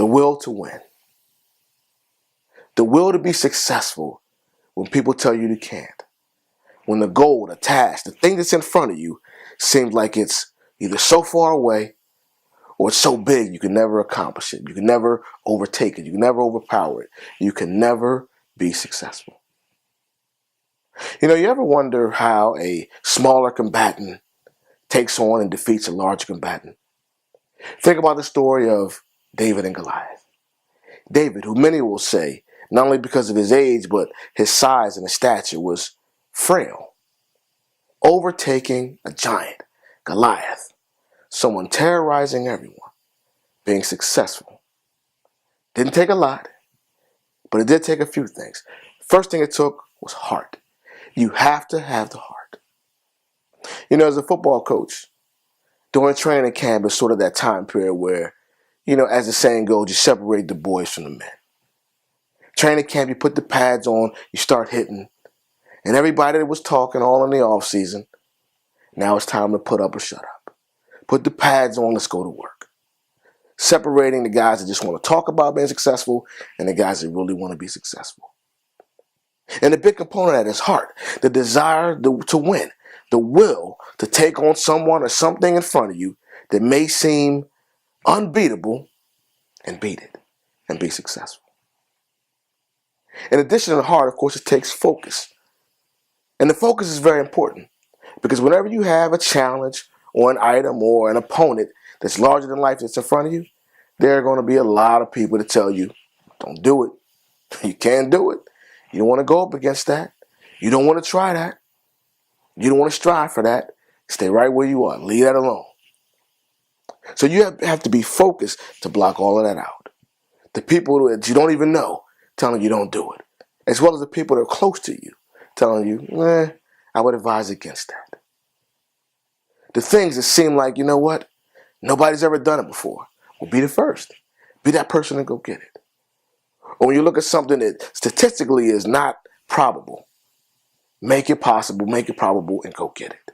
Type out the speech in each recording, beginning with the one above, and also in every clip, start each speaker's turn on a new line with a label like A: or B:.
A: will to win. The will to be successful when people tell you you can't. When the goal, the task, the thing that's in front of you seems like it's either so far away or it's so big you can never accomplish it. You can never overtake it. You can never overpower it. You can never be successful. You ever wonder how a smaller combatant takes on and defeats a larger combatant? Think about the story of David and Goliath. David, who many will say, not only because of his age, but his size and his stature, was frail, overtaking a giant, Goliath, someone terrorizing everyone, being successful. Didn't take a lot, but it did take a few things. First thing it took was heart. You have to have the heart. As a football coach, during training camp is sort of that time period where, as the saying goes, you separate the boys from the men. Training camp, you put the pads on, you start hitting, and everybody that was talking all in the off season, now it's time to put up or shut up. Put the pads on, let's go to work. Separating the guys that just want to talk about being successful and the guys that really want to be successful. And a big component of that is heart, the desire to win, the will to take on someone or something in front of you that may seem unbeatable and beat it and be successful. In addition to the heart, of course, it takes focus. And the focus is very important because whenever you have a challenge or an item or an opponent that's larger than life that's in front of you, there are going to be a lot of people that tell you, don't do it. You can't do it. You don't want to go up against that. You don't want to try that. You don't want to strive for that. Stay right where you are. Leave that alone. So you have to be focused to block all of that out. The people that you don't even know telling you don't do it, as well as the people that are close to you telling you, I would advise against that. The things that seem like, nobody's ever done it before. Well, be the first. Be that person and go get it. Or when you look at something that statistically is not probable, make it possible, make it probable, and go get it.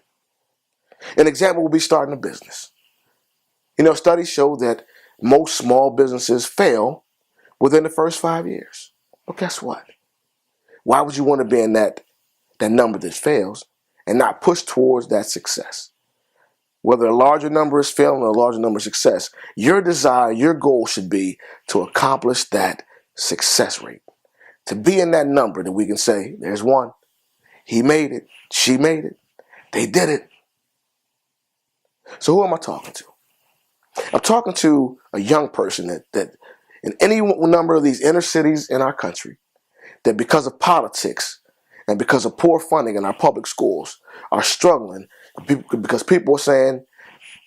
A: An example will be starting a business. Studies show that most small businesses fail within the first 5 years. Well, guess what? Why would you want to be in that number that fails and not push towards that success? Whether a larger number is failing or a larger number is success, your desire, your goal should be to accomplish that success rate. To be in that number that we can say, there's one. He made it. She made it. They did it. So who am I talking to? I'm talking to a young person that in any number of these inner cities in our country, that because of politics and because of poor funding in our public schools are struggling because people are saying,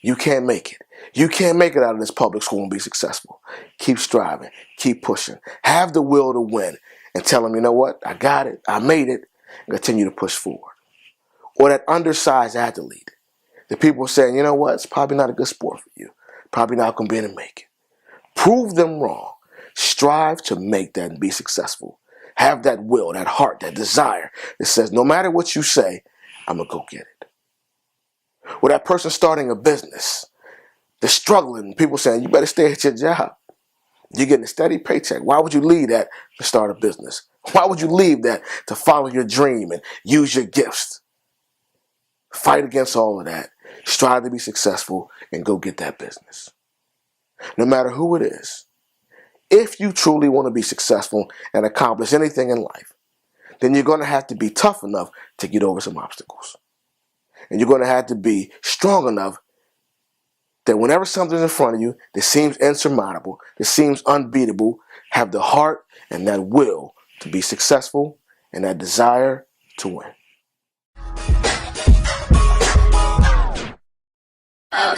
A: you can't make it. You can't make it out of this public school and be successful. Keep striving. Keep pushing. Have the will to win and tell them, you know what? I got it. I made it. And continue to push forward. Or that undersized athlete. The people are saying, you know what? It's probably not a good sport for you. Probably not going to be able to make it. Prove them wrong. Strive to make that and be successful. Have that will, that heart, that desire that says, no matter what you say, I'm going to go get it. Or that person starting a business, they're struggling. People saying, you better stay at your job. You're getting a steady paycheck. Why would you leave that to start a business? Why would you leave that to follow your dream and use your gifts? Fight against all of that. Strive to be successful and go get that business. No matter who it is, if you truly want to be successful and accomplish anything in life, then you're going to have to be tough enough to get over some obstacles. And you're going to have to be strong enough that whenever something's in front of you that seems insurmountable, that seems unbeatable, have the heart and that will to be successful and that desire to win. Oh,